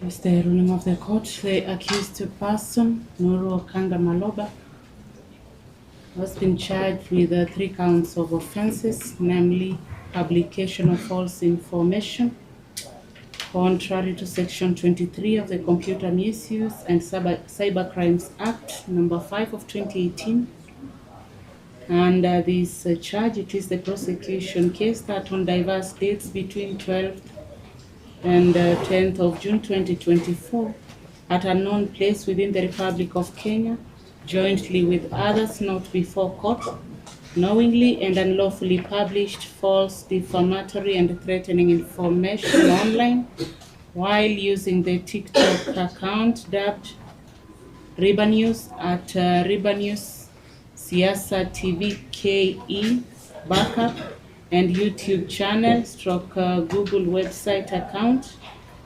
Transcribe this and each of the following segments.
With the ruling of the court, the accused person, NURU OKANGA Maloba, has been charged with 3 counts of offenses, namely publication of false information, contrary to Section 23 of the Computer Misuse and Cyber Crimes Act number 5 of 2018. And this charge, it is the prosecution case that on diverse dates between 12th and 10th of June 2024 at a known place within the Republic of Kenya, jointly with others not before court, knowingly and unlawfully published false, defamatory and threatening information online while using the TikTok account dubbed Ribanews at Ribanews Siasa TV KE Backup and YouTube channel / Google website account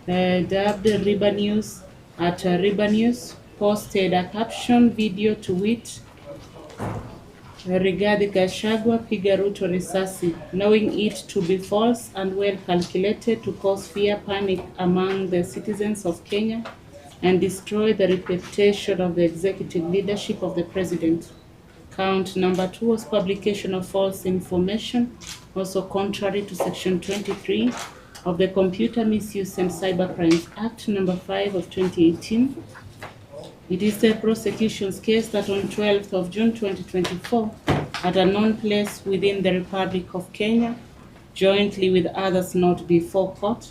dubbed Ribanews at Ribanews, posted a caption video to wit, Rigathi Gachagua piga RUTO risasi, knowing it to be false and well calculated to cause fear, panic among the citizens of Kenya and destroy the reputation of the executive leadership of the president. Count number 2 was publication of false information, also contrary to Section 23 of the Computer Misuse and Cyber Crimes Act number 5 of 2018. It is the prosecution's case that on 12th of June 2024, at a known place within the Republic of Kenya, jointly with others not before court,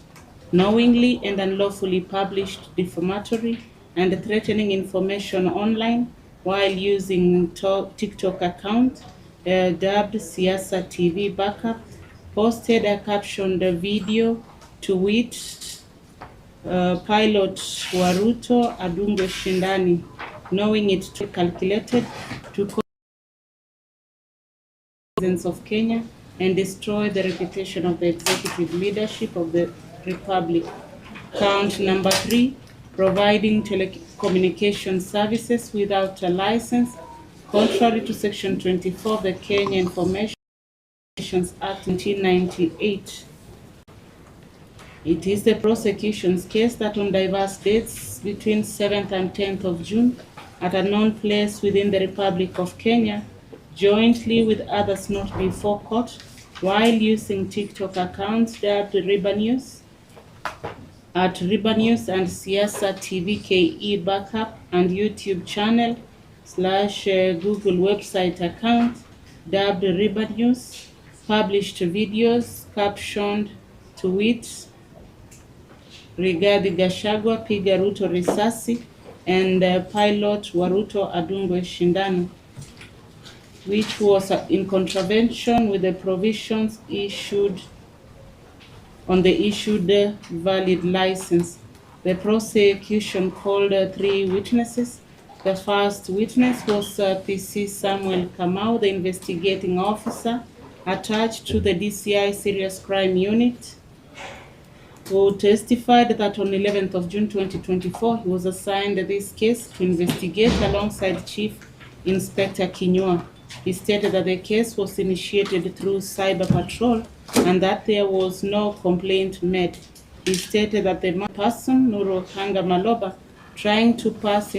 knowingly and unlawfully published defamatory and threatening information online while using TikTok account dubbed Siasa TV Backup, posted a captioned video to wit, pilot wa RUTO adungwe shindani, knowing it to calculated to cause citizens of Kenya and destroy the reputation of the executive leadership of the Republic. Count number 3, providing telecommunication services without a license, contrary to Section 24 of the Kenya Information Act 1998. It is the prosecution's case that on diverse dates between 7th and 10th of June, at a known place within the Republic of Kenya, jointly with others not before court, while using TikTok accounts dubbed Ribanews at Ribanews and Siasa TV KE Backup and YouTube channel / Google website account dubbed Ribanews, published videos captioned to wit, Rigathi Gachagua piga RUTO risasi and pilot wa RUTO adungwe shindano, which was in contravention with the provisions issued on the issued valid license. The prosecution called 3 witnesses. The first witness was PC Samuel Kamau, the investigating officer attached to the DCI Serious Crime Unit, who testified that on 11th of June 2024, he was assigned this case to investigate alongside Chief Inspector Kinyua. He stated that the case was initiated through Cyber Patrol and that there was no complaint made. He stated that the person, NURU OKANGA Maloba, trying to pass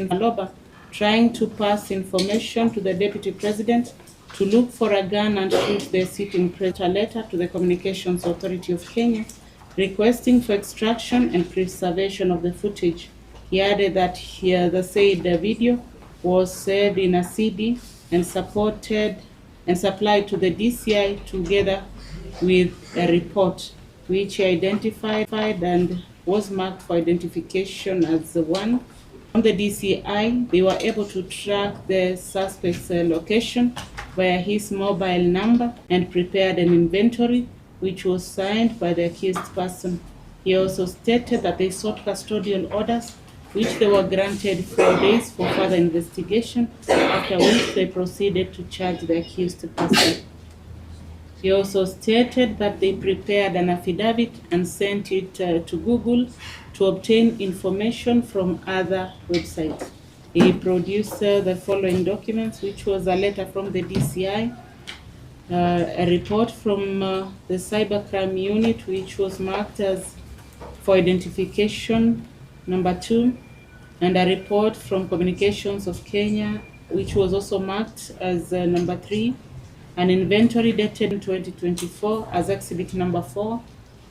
information to the Deputy President to look for a gun and shoot the sitting president, a letter to the Communications Authority of Kenya requesting for extraction and preservation of the footage. He added that the said video was saved in a CD and supported and supplied to the DCI together with a report which he identified and was marked for identification as the one. From the DCI, they were able to track the suspect's location via his mobile number and prepared an inventory which was signed by the accused person. He also stated that they sought custodial orders, which they were granted 4 days for further investigation, after which they proceeded to charge the accused person. He also stated that they prepared an affidavit and sent it to Google to obtain information from other websites. He produced the following documents, which was a letter from the DCI, a report from the Cybercrime Unit, which was marked as for identification Number 2, and a report from Communications of Kenya, which was also marked as number 3, an inventory dated 2024 as exhibit number 4,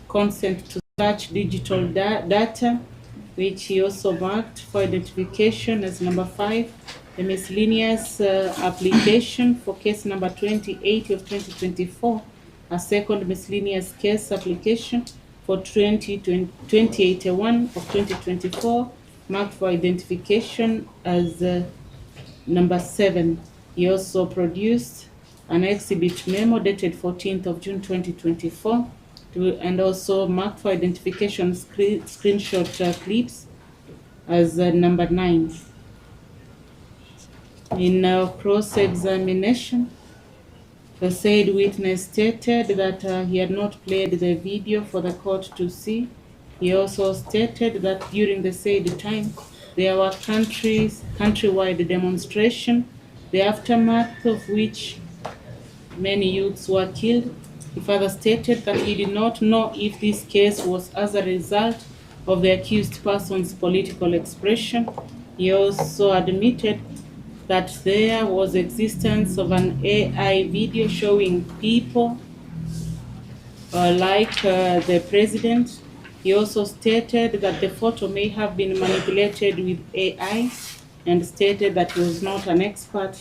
consent to search digital data, which he also marked for identification as number 5, the miscellaneous application for case number 2080 of 2024, a second miscellaneous case application for 2081 of 2024, marked for identification as number 7. He also produced an exhibit memo dated 14th of June 2024 and also marked for identification screenshot clips as number 9. In cross-examination, the said witness stated that he had not played the video for the court to see. He also stated that during the said time, there were countrywide demonstration, the aftermath of which many youths were killed. He further stated that he did not know if this case was as a result of the accused person's political expression. He also admitted that there was existence of an AI video showing people like the president. He also stated that the photo may have been manipulated with AI and stated that he was not an expert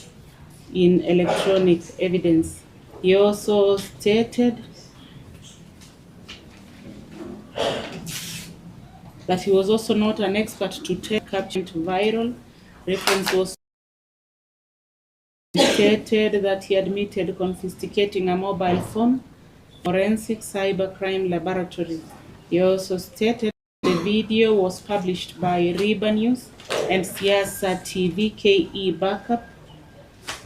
in electronic evidence. He also stated that he was also not an expert to take capture viral. Reference was stated that he admitted confiscating a mobile phone, forensic cybercrime laboratory. He also stated the video was published by Riba News and Siasa TV KE Backup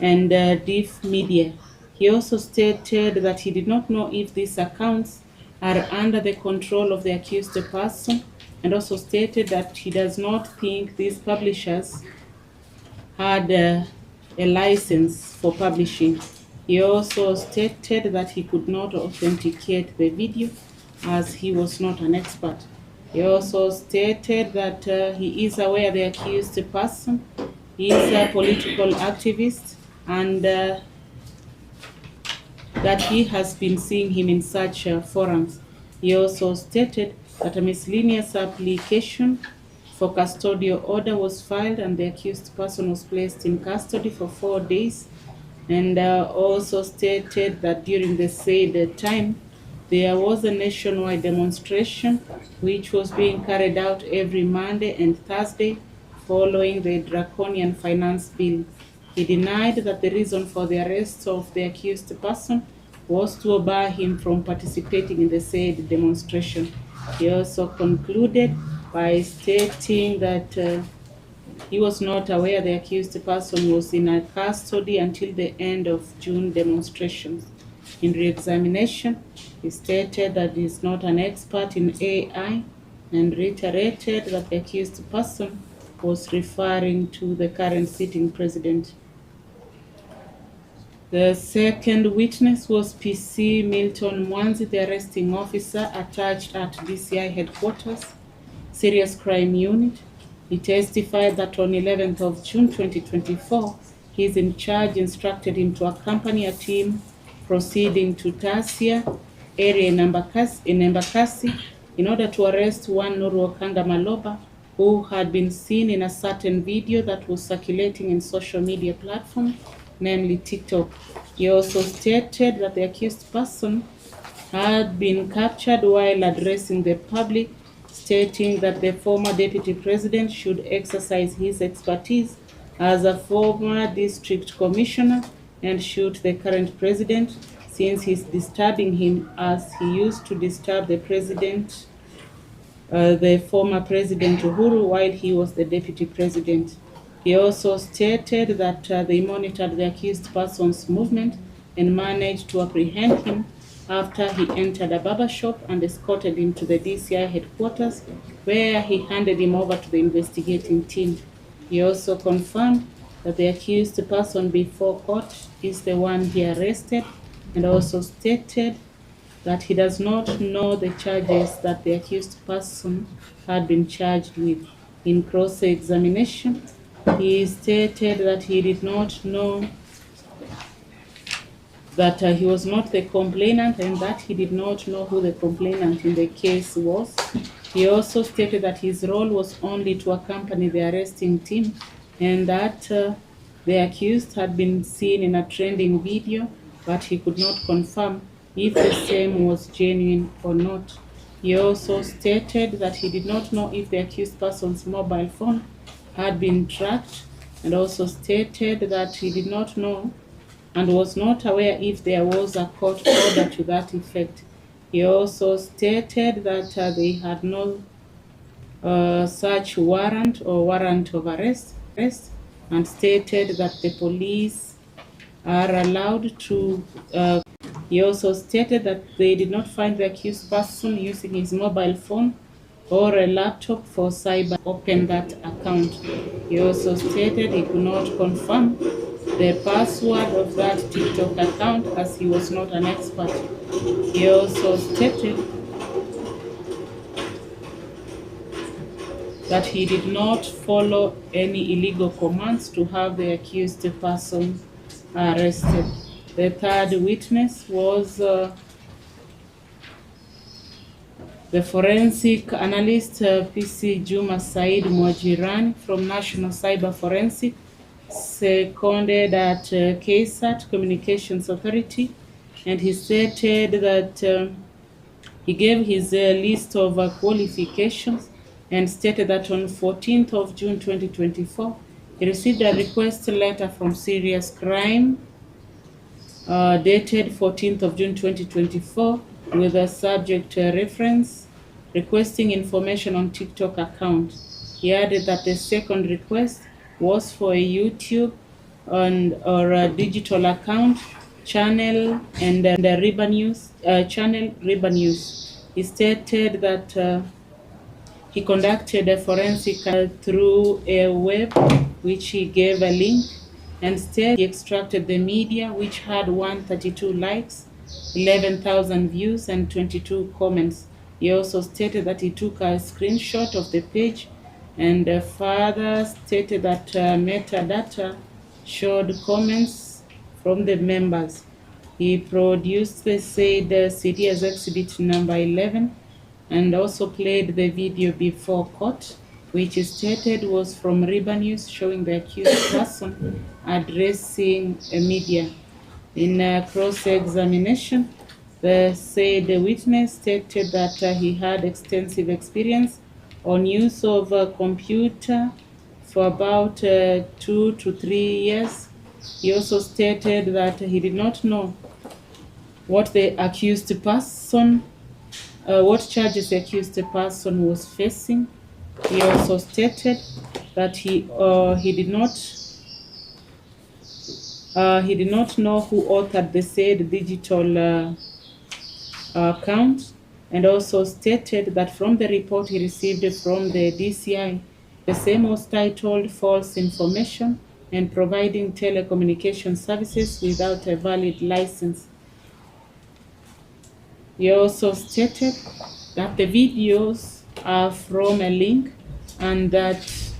and Diff Media. He also stated that he did not know if these accounts are under the control of the accused person, and also stated that he does not think these publishers had a license for publishing. He also stated that he could not authenticate the video as he was not an expert. He also stated that he is aware the accused person is a political activist and that he has been seeing him in such forums. He also stated that a miscellaneous application for custodial order was filed and the accused person was placed in custody for 4 days, and also stated that during the said time there was a nationwide demonstration which was being carried out every Monday and Thursday following the draconian finance bill. He denied that the reason for the arrest of the accused person was to bar him from participating in the said demonstration. He also concluded by stating that he was not aware the accused person was in a custody until the end of June demonstrations. In re-examination, he stated that he is not an expert in AI and reiterated that the accused person was referring to the current sitting president. The second witness was PC Milton Mwanzi, the arresting officer attached at DCI headquarters, Serious Crime Unit. He testified that on 11th of June 2024, his in charge instructed him to accompany a team proceeding to Tasia area in Embakasi in order to arrest one NURU OKANGA Maloba, who had been seen in a certain video that was circulating in social media platforms, namely TikTok. He also stated that the accused person had been captured while addressing the public, stating that the former deputy president should exercise his expertise as a former district commissioner and shoot the current president, since he's disturbing him as he used to disturb the president, the former president Uhuru, while he was the deputy president. He also stated that they monitored the accused person's movement and managed to apprehend him after he entered a barber shop and escorted him to the DCI headquarters, where he handed him over to the investigating team. He also confirmed that the accused person before court is the one he arrested, and also stated that he does not know the charges that the accused person had been charged with. In cross-examination, he stated that he did not know that he was not the complainant and that he did not know who the complainant in the case was. He also stated that his role was only to accompany the arresting team and that the accused had been seen in a trending video, but he could not confirm if the same was genuine or not. He also stated that he did not know if the accused person's mobile phone had been tracked, and also stated that he did not know and was not aware if there was a court order to that effect. He also stated that they had no such warrant or warrant of arrest, and stated that the police are allowed to. He also stated that they did not find the accused person using his mobile phone or a laptop for cyber open that account. He also stated he could not confirm the password of that TikTok account as he was not an expert. He also stated that he did not follow any illegal commands to have the accused person arrested. The third witness was the forensic analyst PC Juma Said Mwajirani from National Cyber Forensic, seconded at KSAT Communications Authority, and he stated that he gave his list of qualifications and stated that on 14th of June 2024, he received a request letter from Serious Crime dated 14th of June 2024 with a subject reference requesting information on TikTok account. He added that the second request was for a YouTube or a digital account, channel, and the revenues, channel revenues. He stated that he conducted a forensic through a web, which he gave a link. Instead, he extracted the media, which had 132 likes, 11,000 views, and 22 comments. He also stated that he took a screenshot of the page and further stated that metadata showed comments from the members. He produced the said CD as exhibit number 11 and also played the video before court, which stated was from Riba News showing the accused person addressing a media. In cross-examination, the said witness stated that he had extensive experience on use of a computer for about 2 to 3 years. He also stated that he did not know what the accused person, what charges the accused person was facing. He also stated that he did not know who authored the said digital account, and also stated that from the report he received from the DCI, the same was titled False Information and Providing Telecommunication Services Without a Valid License. He also stated that the videos are from a link and that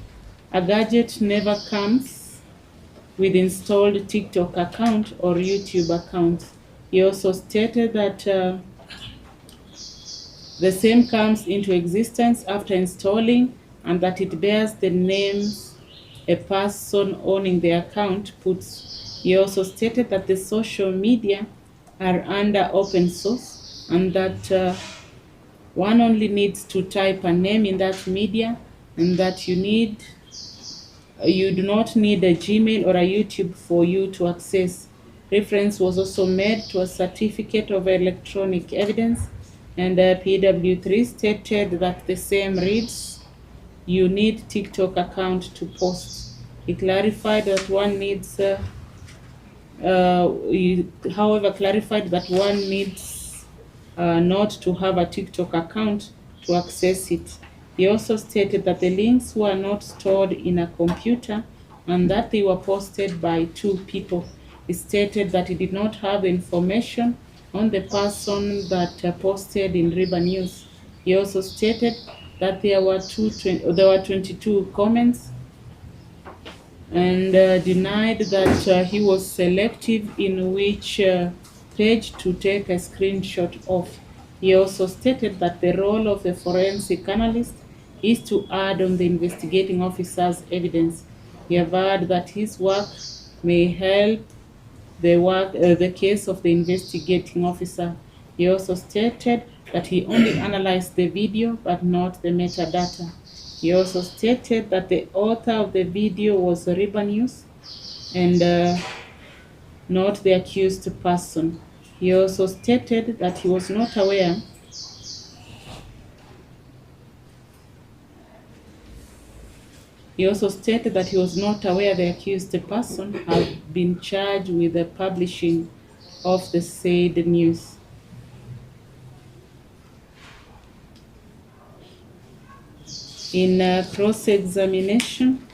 a gadget never comes with installed TikTok account or YouTube account. He also stated that the same comes into existence after installing and that it bears the names a person owning the account puts. He also stated that the social media are under open source and that one only needs to type a name in that media and that you do not need a Gmail or a YouTube for you to access. Reference was also made to a certificate of electronic evidence, and PW3 stated that the same reads, you need TikTok account to post. He clarified that one needs, however, clarified that one needs not to have a TikTok account to access it. He also stated that the links were not stored in a computer and that they were posted by 2 people. He stated that he did not have information on the person that posted in Riba News. He also stated that there were 22 comments, and denied that he was selective in which page to take a screenshot of. He also stated that the role of the forensic analyst is to add on the investigating officer's evidence. He averred that his work may help the case of the investigating officer. He also stated that he only analyzed the video but not the metadata. He also stated that the author of the video was Riba News and not the accused person. He also stated that he was not aware the accused person had been charged with the publishing of the said news. In cross-examination,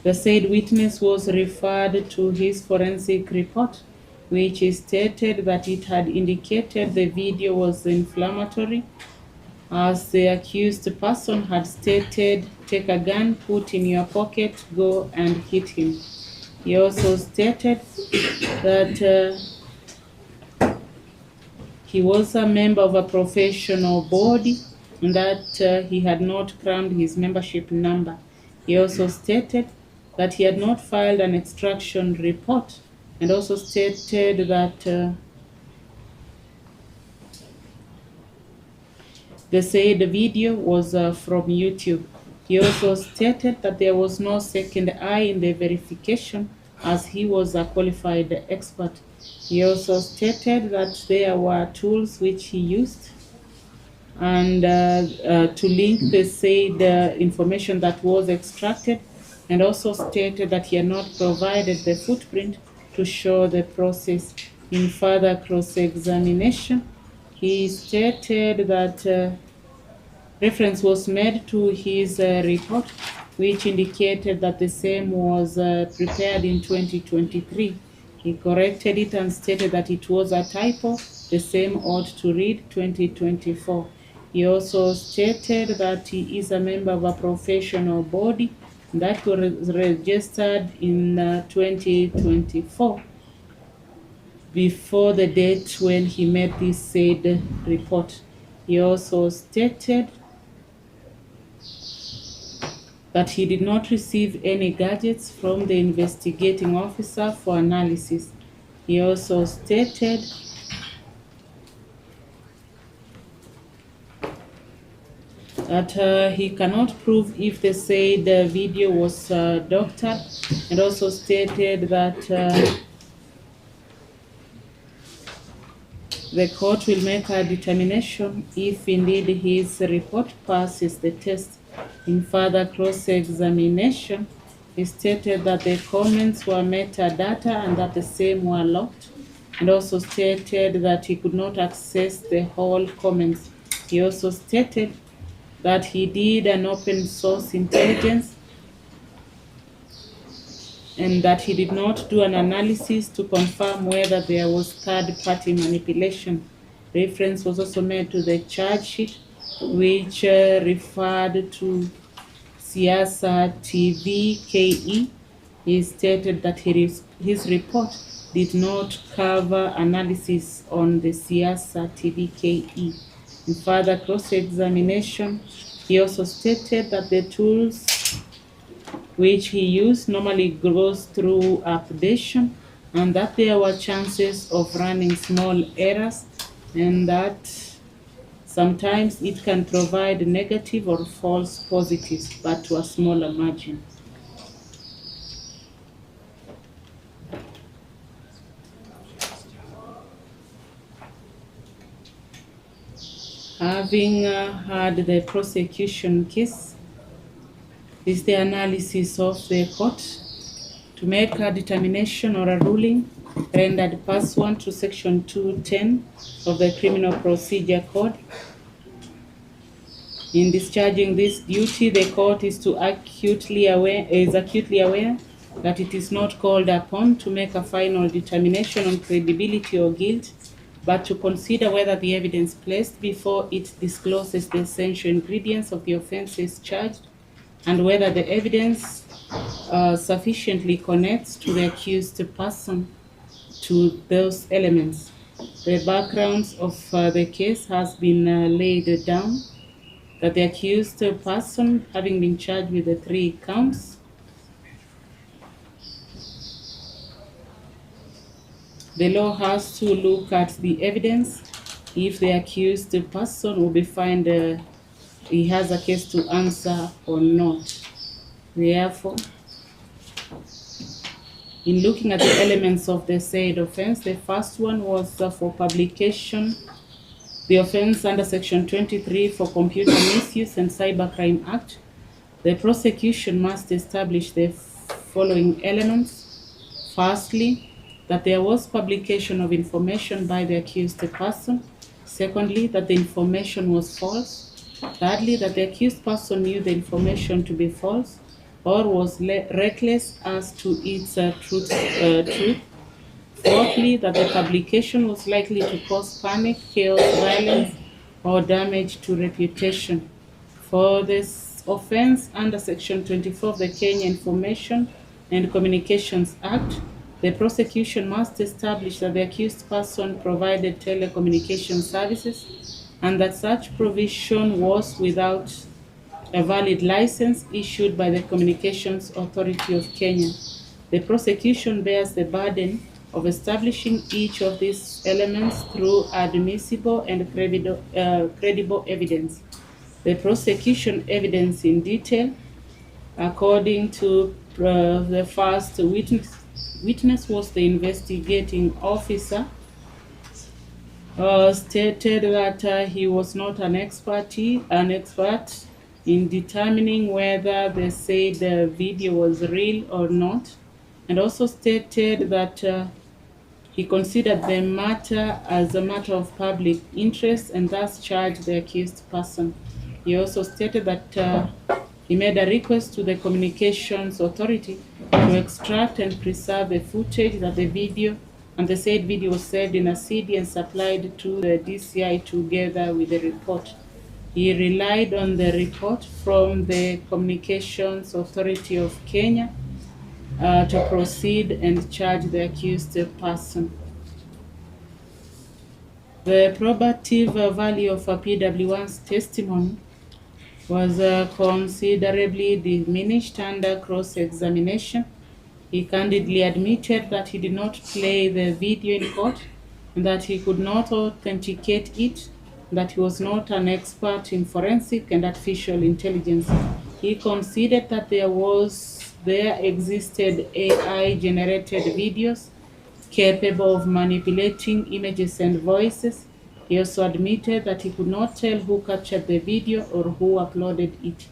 the said witness was referred to his forensic report, which stated that it had indicated the video was inflammatory, as the accused person had stated, "Take a gun, put in your pocket, go and hit him." He also stated that he was a member of a professional body and that he had not crammed his membership number. He also stated that he had not filed an extraction report, and also stated that the said video was from YouTube. He also stated that there was no second eye in the verification, as he was a qualified expert. He also stated that there were tools which he used and to link the said information that was extracted, and also stated that he had not provided the footprint to show the process. In further cross-examination, he stated that reference was made to his report, which indicated that the same was prepared in 2023. He corrected it and stated that it was a typo. The same ought to read 2024. He also stated that he is a member of a professional body that was registered in 2024, before the date when he made this said report. He also stated that he did not receive any gadgets from the investigating officer for analysis. He also stated that he cannot prove if the said video was doctored, and also stated that the court will make a determination if indeed his report passes the test. In further cross-examination, he stated that the comments were metadata and that the same were locked, and also stated that he could not access the whole comments. He also stated that he did an open source intelligence and that he did not do an analysis to confirm whether there was third-party manipulation. Reference was also made to the charge sheet, which referred to Siasa TV KE. He stated that his report did not cover analysis on the Siasa TV KE. In further cross-examination, he also stated that the tools which he used normally goes through updation, and that there were chances of running small errors, and that sometimes it can provide negative or false positives, but to a smaller margin. Having had the prosecution case, is the analysis of the court to make a determination or a ruling rendered pursuant to Section 210 of the Criminal Procedure Code. In discharging this duty, the court is acutely aware that it is not called upon to make a final determination on credibility or guilt, but to consider whether the evidence placed before it discloses the essential ingredients of the offenses charged, and whether the evidence sufficiently connects to the accused person to those elements. The background of the case has been laid down, that the accused person, having been charged with the 3 counts, the law has to look at the evidence if the accused person will be found he has a case to answer or not. Therefore, in looking at the elements of the said offense, the first one was for publication. The offense under Section 23 for Computer Misuse and Cybercrime Act. The prosecution must establish the following elements. Firstly, that there was publication of information by the accused person. Secondly, that the information was false. Thirdly, that the accused person knew the information to be false or was reckless as to its truth. Fourthly, that the publication was likely to cause panic, chaos, violence, or damage to reputation. For this offense under Section 24 of the Kenya Information and Communications Act, the prosecution must establish that the accused person provided telecommunication services and that such provision was without a valid license issued by the Communications Authority of Kenya. The prosecution bears the burden of establishing each of these elements through admissible and credible evidence. The prosecution evidence in detail, according to the first witness was the investigating officer, stated that he was not an expert in determining whether the said video was real or not, and also stated that he considered the matter as a matter of public interest and thus charged the accused person. He also stated that he made a request to the Communications Authority to extract and preserve the footage that the video and the said video was saved in a CD and supplied to the DCI together with the report. He relied on the report from the Communications Authority of Kenya to proceed and charge the accused person. The probative value of PW1's testimony was considerably diminished under cross-examination. He candidly admitted that he did not play the video in court and that he could not authenticate it, that he was not an expert in forensic and artificial intelligence. He conceded that there existed AI-generated videos capable of manipulating images and voices. He also admitted that he could not tell who captured the video or who uploaded it.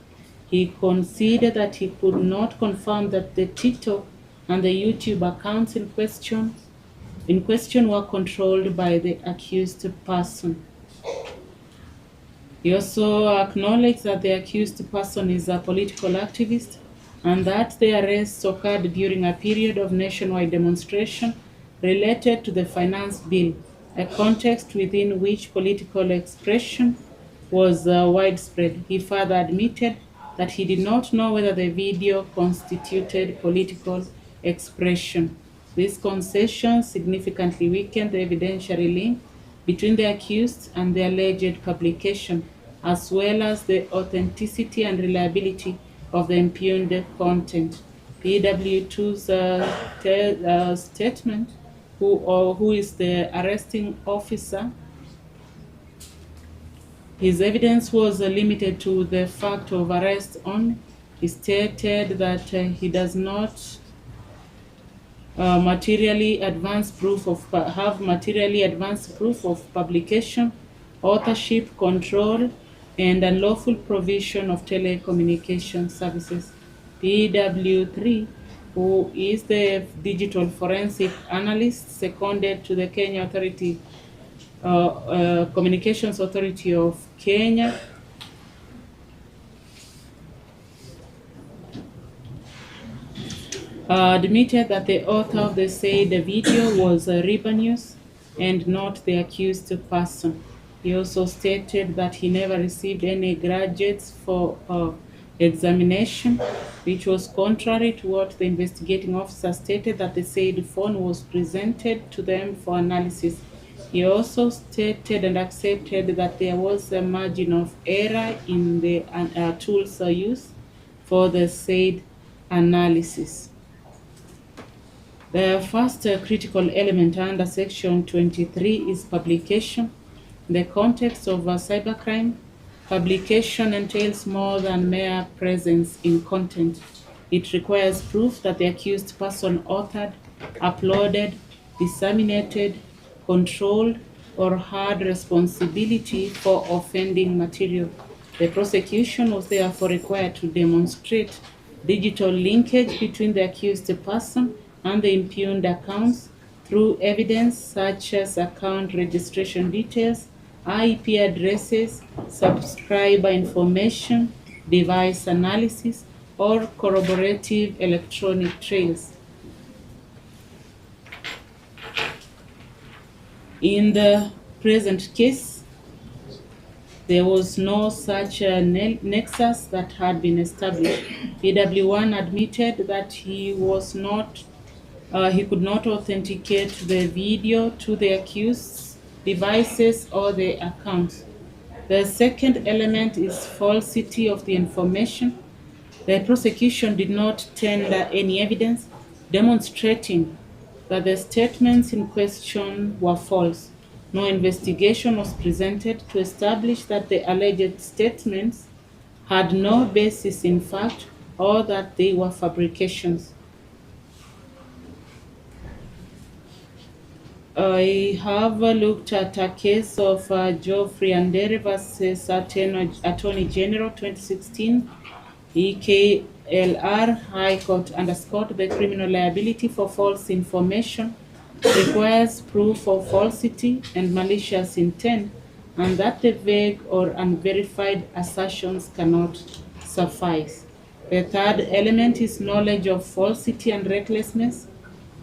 He conceded that he could not confirm that the TikTok and the YouTube accounts in question were controlled by the accused person. He also acknowledged that the accused person is a political activist and that the arrests occurred during a period of nationwide demonstration related to the finance bill, a context within which political expression was widespread. He further admitted that he did not know whether the video constituted political expression. This concession significantly weakened the evidentiary link between the accused and the alleged publication, as well as the authenticity and reliability of the impugned content. PW2's statement, who is the arresting officer, his evidence was limited to the fact of arrest only. He stated that he does not have materially advanced proof of publication, authorship, control, and unlawful provision of telecommunication services. PW3, who is the digital forensic analyst seconded to the Kenya Authority, Communications Authority of Kenya, admitted that the author of the said video was Riba News, and not the accused person. He also stated that he never received any graduates for examination, which was contrary to what the investigating officer stated, that the said phone was presented to them for analysis. He also stated and accepted that there was a margin of error in the tools used for the said analysis. The first critical element under Section 23 is publication. In the context of cybercrime, publication entails more than mere presence in content. It requires proof that the accused person authored, uploaded, disseminated, controlled, or had responsibility for offending material. The prosecution was therefore required to demonstrate digital linkage between the accused person and the impugned accounts through evidence such as account registration details, IP addresses, subscriber information, device analysis, or corroborative electronic trails. In the present case, there was no such nexus that had been established. BW1 admitted that he could not authenticate the video to the accused's devices or the accounts. The second element is falsity of the information. The prosecution did not tender any evidence demonstrating that the statements in question were false. No investigation was presented to establish that the alleged statements had no basis in fact or that they were fabrications. I have looked at a case of Geoffrey Andere versus Attorney General 2016, EKLR. High Court underscored the criminal liability for false information requires proof of falsity and malicious intent, and that the vague or unverified assertions cannot suffice. The third element is knowledge of falsity and recklessness.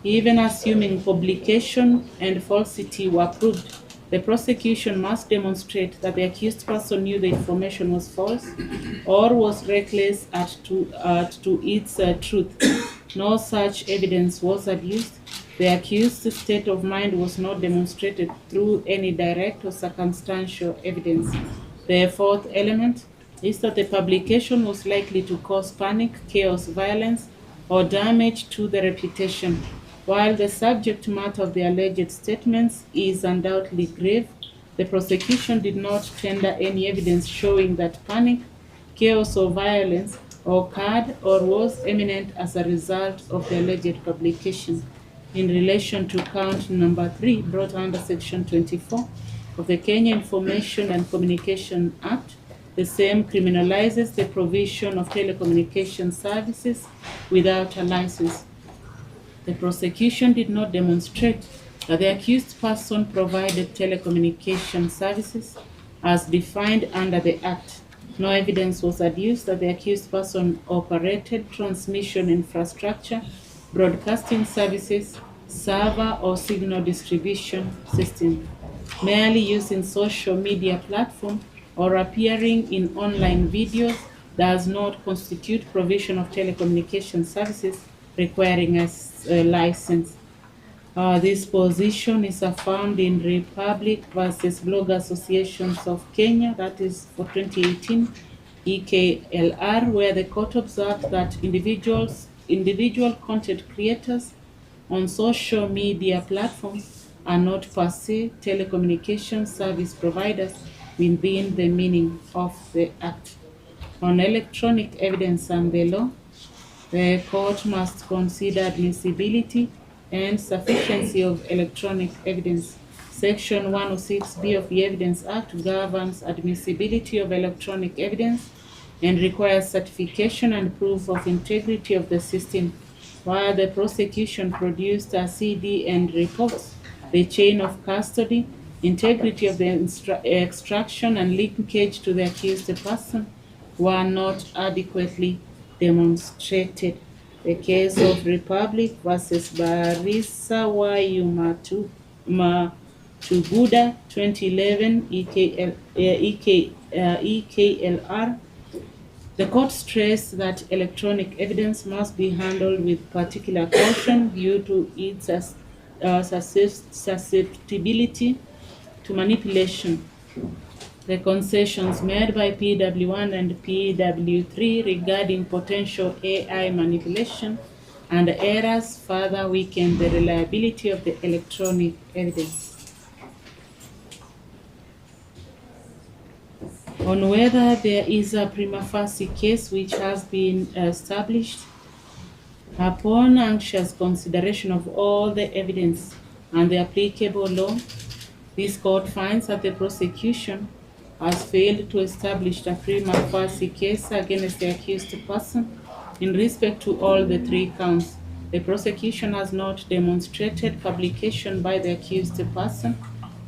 Even assuming publication and falsity were proved, the prosecution must demonstrate that the accused person knew the information was false or was reckless as to its truth. No such evidence was adduced. The accused's state of mind was not demonstrated through any direct or circumstantial evidence. The fourth element is that the publication was likely to cause panic, chaos, violence, or damage to the reputation. While the subject matter of the alleged statements is undoubtedly grave, the prosecution did not tender any evidence showing that panic, chaos, or violence occurred or was imminent as a result of the alleged publication. In relation to count number 3, brought under Section 24 of the Kenya Information and Communication Act, the same criminalizes the provision of telecommunication services without a license. The prosecution did not demonstrate that the accused person provided telecommunication services as defined under the Act. No evidence was adduced that the accused person operated transmission infrastructure, broadcasting services, server or signal distribution system. Merely using social media platform or appearing in online videos does not constitute provision of telecommunication services requiring a license. This position is affirmed in Republic versus Blog Associations of Kenya, that is for 2018, EKLR, where the court observed that individual content creators on social media platforms are not per se telecommunication service providers within the meaning of the Act. On electronic evidence and the law, the court must consider admissibility and sufficiency of electronic evidence. Section 106B of the Evidence Act governs admissibility of electronic evidence and requires certification and proof of integrity of the system. While the prosecution produced a CD and reports, the chain of custody, integrity of the extraction, and linkage to the accused person were not adequately demonstrated. The case of Republic versus Barisa Wayuma to Buda 2011 EKLR. The court stressed that electronic evidence must be handled with particular caution due to its susceptibility to manipulation. The concessions made by PW1 and PW3 regarding potential AI manipulation and errors further weaken the reliability of the electronic evidence. On whether there is a prima facie case which has been established, upon anxious consideration of all the evidence and the applicable law, this court finds that the prosecution has failed to establish a prima facie case against the accused person in respect to all the 3 counts. The prosecution has not demonstrated publication by the accused person,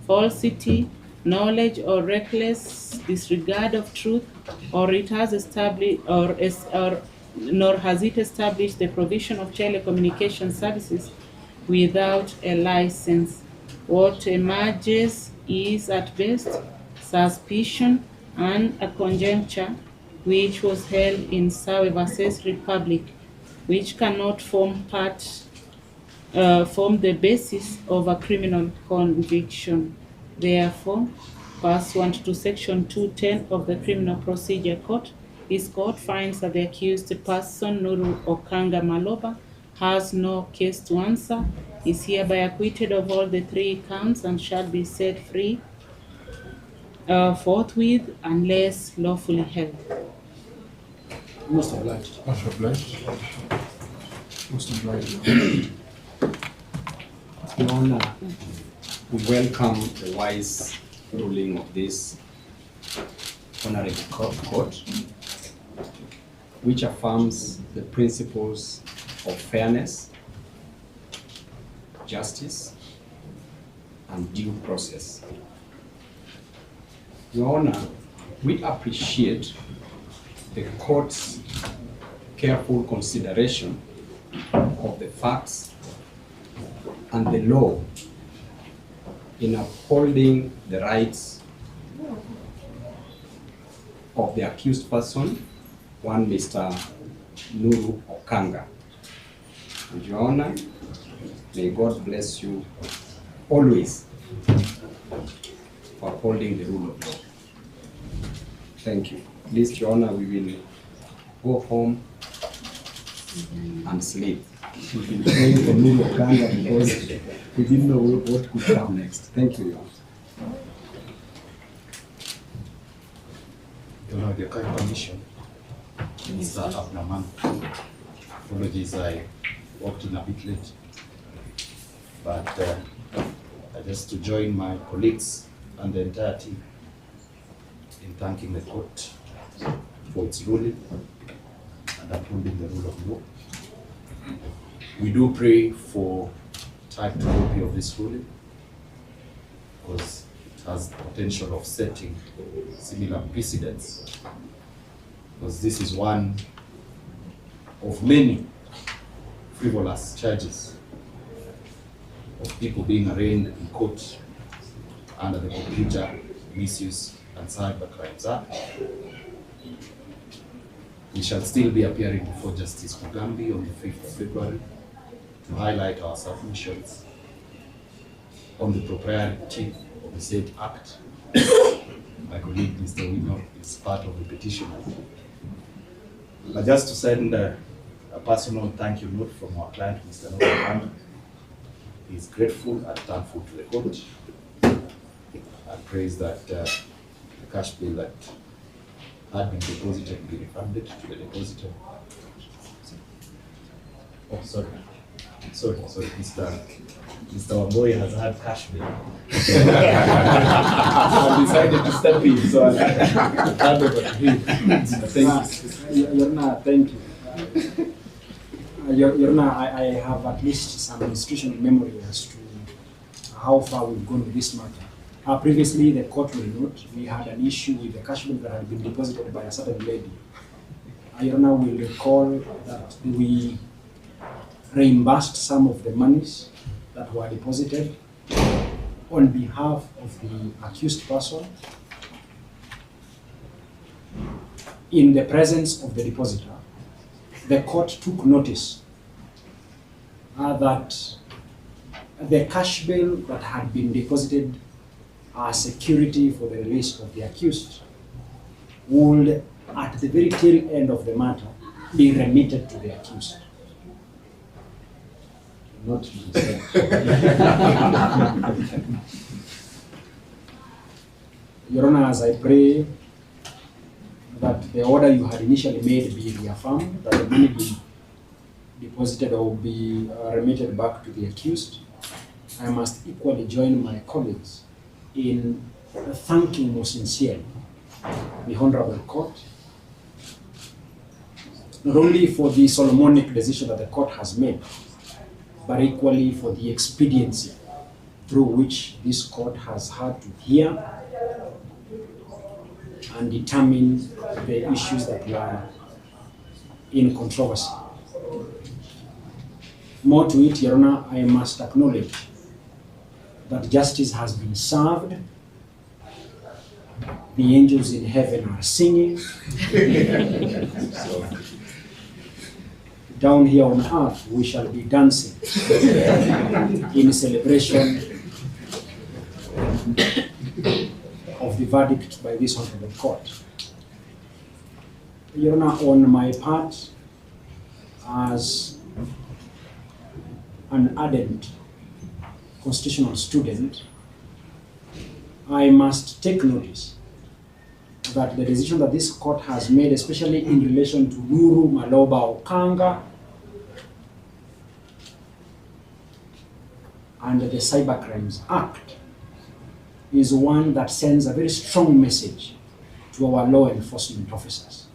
falsity, knowledge or reckless disregard of truth, or it has established nor has it established the provision of telecommunication services without a license. What emerges is at best suspicion and a conjecture which was held in Sawe versus Republic, which cannot form the basis of a criminal conviction. Therefore, pursuant to Section 210 of the Criminal Procedure Code, this court finds that the accused person, NURU OKANGA Maloba, has no case to answer, is hereby acquitted of all the 3 counts and shall be set free forthwith unless lawfully held. Most obliged. Most obliged. Most obliged. Your Honor, we welcome the wise ruling of this honorable court, which affirms the principles of fairness, justice, and due process. Your Honor, we appreciate the court's careful consideration of the facts and the law in upholding the rights of the accused person, one Mr. NURU OKANGA. And Your Honor, may God bless you always for upholding the rule of law. Thank you. Please, Your Honor, we will go home and sleep. We've been praying for NURU OKANGA because we didn't know what could come next. Thank you, Your Honor. Your Honor, the kind permission is after a month. Apologies, I walked in a bit late. But just to join my colleagues and the entire team in thanking the court for its ruling and upholding the rule of law. We do pray for typed copy of this ruling because it has the potential of setting similar precedents, because this is one of many frivolous charges of people being arraigned in court under the Computer Misuse and Cyber Crimes Act. We shall still be appearing before Justice Mugambi on the 5th of February to highlight our submissions on the propriety of the said act. My colleague, Mr. OWINO, is part of the petition. But just to send a personal thank you note from our client, Mr. NURU. He is grateful and thankful to the court and prays that the cash bill that had been deposited be refunded to the depositor. Oh, sorry, Mr. Wamboi has had cash bill. I decided to step in, so I hand over to him. Thank you. Your Honor, I have at least some institutional memory as to how far we've gone with this matter. Previously, the court will note we had an issue with the cash bill that had been deposited by a certain lady. Your Honor will recall that we reimbursed some of the monies that were deposited, on behalf of the accused person, in the presence of the depositor, the court took notice that the cash bail that had been deposited as security for the release of the accused would, at the very tail end of the matter, be remitted to the accused. Not to himself. Your Honor, as I pray that the order you had initially made be reaffirmed, that the money be deposited or be remitted back to the accused, I must equally join my colleagues in thanking most sincerely the Honorable Court, not only for the Solomonic decision that the court has made, but equally for the expediency through which this court has had to hear and determine the issues that were in controversy. More to it, Your Honor, I must acknowledge that justice has been served. The angels in heaven are singing. So, down here on earth, we shall be dancing in celebration of the verdict by this honorable court. Your Honor, on my part, as an ardent constitutional student, I must take notice that the decision that this court has made, especially in relation to NURU, Maloba, Okanga, and the Cybercrimes Act, is one that sends a very strong message to our law enforcement officers.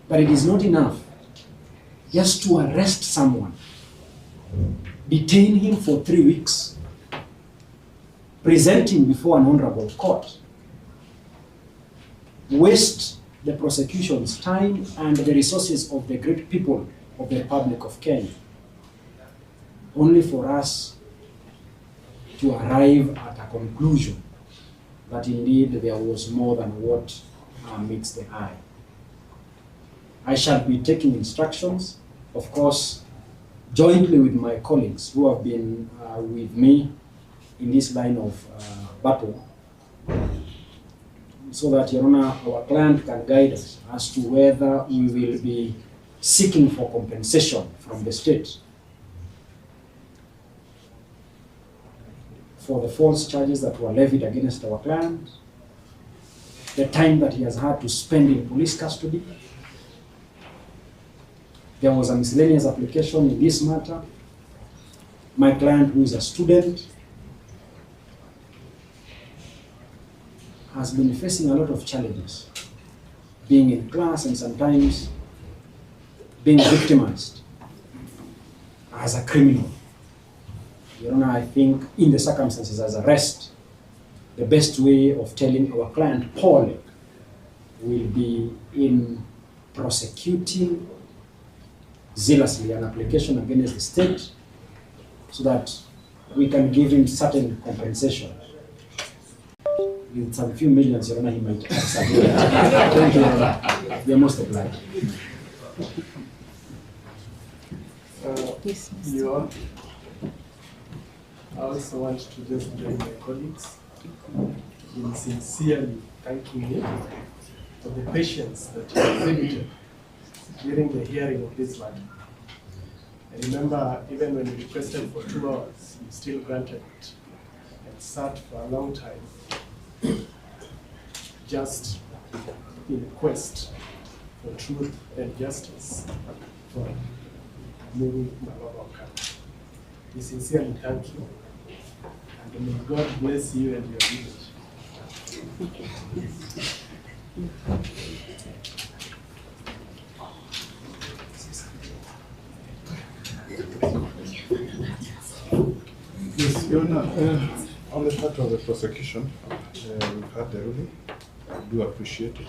But it is not enough just to arrest someone, detain him for 3 weeks, present him before an honorable court, waste the prosecution's time and the resources of the great people of the Republic of Kenya, only for us to arrive at a conclusion that indeed there was more than what meets the eye. I shall be taking instructions, of course, jointly with my colleagues who have been with me in this line of battle, so that, Your Honor, our client can guide us as to whether we will be seeking for compensation from the state for the false charges that were levied against our client, the time that he has had to spend in police custody. There was a miscellaneous application in this matter. My client, who is a student, has been facing a lot of challenges, being in class and sometimes being victimized as a criminal. Your Honor, I think in the circumstances as arrest, the best way of telling our client, Paul, will be in prosecuting zealously an application against the state so that we can give him certain compensation. With some few millions, Your Honor, he might accept. Thank you, Your Honor. We are most obliged. Yes, Mr. You are. I also want to just join my colleagues in sincerely thanking you for the patience that you exhibited during the hearing of this matter. I remember even when we requested for 2 hours, you still granted it and sat for a long time just in quest for truth and justice for moving Malaba Okanga. We sincerely thank you, and may God bless you and your village. Yes, Your Honor, on the part of the prosecution, we've had the ruling. I do appreciate it.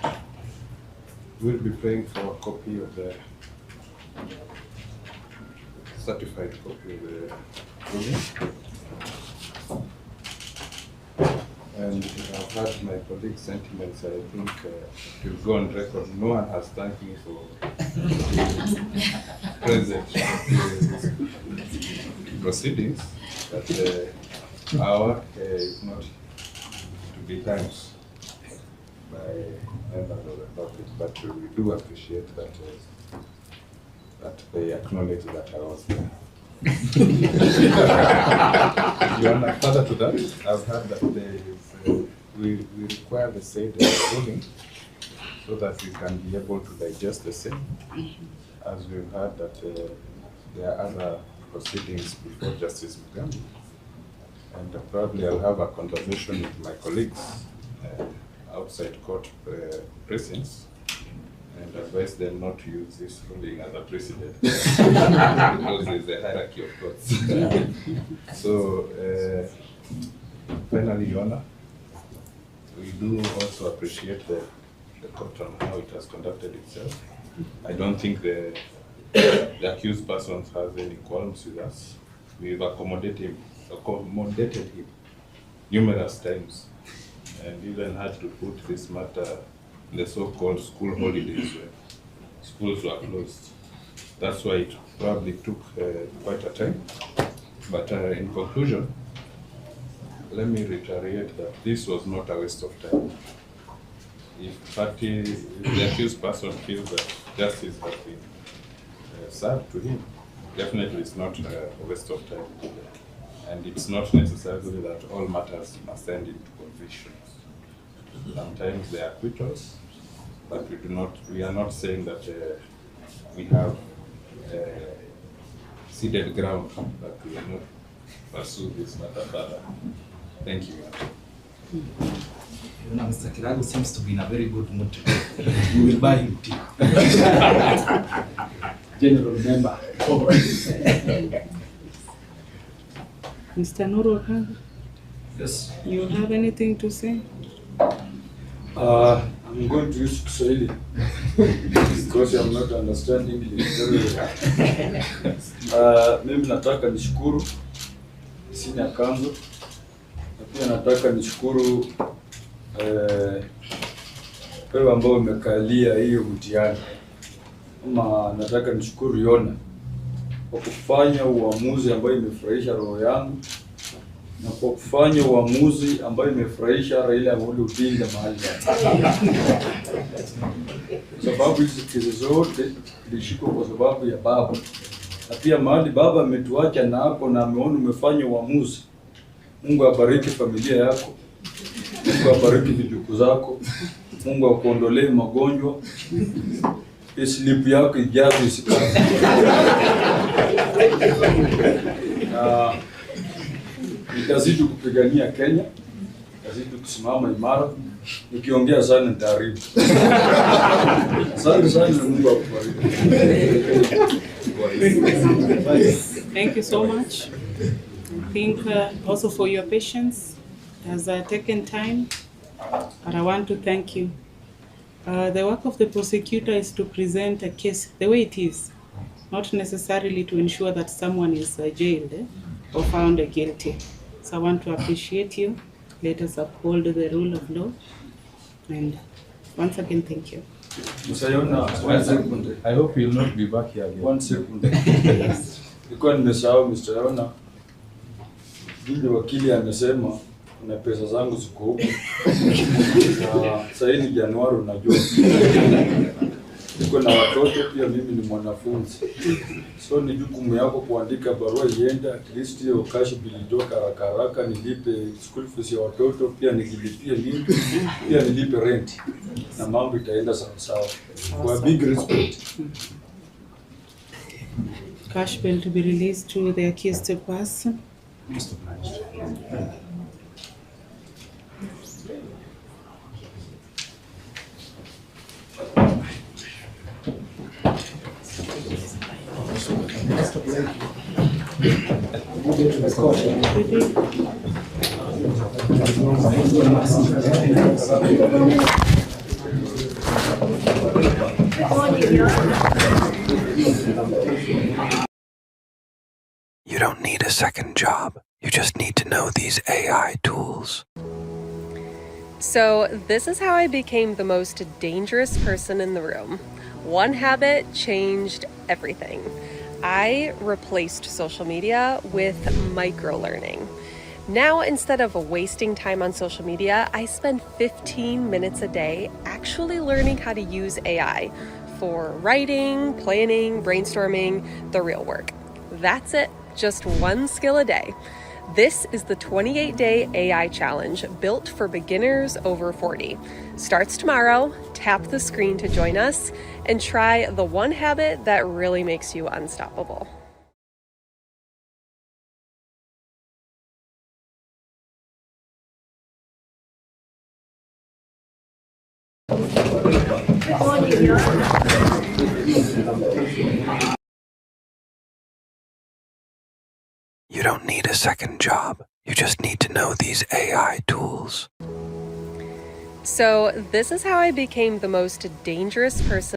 We'll be praying for a copy of the certified copy of the ruling. and I've heard my colleagues' sentiments. I think to go on record, no one has thanked me for present proceedings, but our work is not to be thanked by members of the public, but we do appreciate that that they acknowledge that I was there. Further to that, I've heard that we require the said ruling so that we can be able to digest the same, as we've heard that there are other proceedings before Justice Mugambi, and probably I'll have a conversation with my colleagues outside court precincts and advise them not to use this ruling as a precedent because there's a hierarchy of courts. So, finally, Your Honor, we do also appreciate the court on how it has conducted itself. I don't think the accused person has any qualms with us. We've accommodated him numerous times and even had to put this matter in the so-called school holidays where schools were closed. That's why it probably took quite a time. But in conclusion, let me reiterate that this was not a waste of time. If the accused person feels that justice has been served to him, definitely it's not a waste of time. And it's not necessarily that all matters must end into convictions. Sometimes there are acquittals, but we are not saying that we have ceded ground that we will not pursue this matter further. Thank you. Mr. Kirago seems to be in a very good mood today. We will buy him tea. General Member. Mr. NURU OKANGA, Yes. you have anything to say? I'm going to use Kiswahili because I'm not understanding English very well. Mimi nataka nishukuru Senior Counsel na pia nataka nishukuru wewe ambao umekalia hiyo mtihani. Ama nataka nishukuru Yona kwa kufanya uamuzi ambao imefurahisha roho yangu na kwa kufanya uamuzi ambao imefurahisha Raila Amolo Odinga mahali hapa. Sababu hizi kesi zote zilishikwa kwa sababu ya baba. Na pia mahali baba ametuacha na hapo na ameona umefanya uamuzi. Mungu abariki familia yako. Mungu abariki vijukuu zako. Mungu akuondolee magonjwa. Slip yako ijazo isikaze. Nitazidi kupigania Kenya, nitazidi kusimama imara, nikiongea sana nitaharibu. Asante sana na Mungu akubariki. Thank you so much. I think also for your patience. It has taken time, but I want to thank you. The work of the prosecutor is to present a case the way it is, not necessarily to ensure that someone is jailed or found guilty. So I want to appreciate you. Let us uphold the rule of law. And once again, thank you. Mr. Yona, 1 second. I hope you'll not be back here again. 1 second. Nilikuwa nimesahau Mr. Yona. Vile wakili amesema kuna pesa zangu ziko huko. Sasa ni Januari unajua. Niko na watoto pia, mimi ni mwanafunzi. So ni jukumu yako kuandika barua iende, at least hiyo cash bill itoka haraka nilipe school fees ya watoto, pia nikilipie mimi, pia nilipe rent. Na mambo itaenda sawa. Kwa big respect. Cash bill to be released to the accused person. Mr. Magistrate. You don't need a second job. You just need to know these AI tools. So this is how I became the most dangerous person in the room. One habit changed everything. I replaced social media with micro-learning. Now, instead of wasting time on social media, I spend 15 minutes a day actually learning how to use AI for writing, planning, brainstorming, the real work. That's it, just one skill a day. This is the 28-day AI challenge built for beginners over 40. Starts tomorrow. Tap the screen to join us and try the one habit that really makes you unstoppable. You don't need a second job. You just need to know these AI tools. So this is how I became the most dangerous person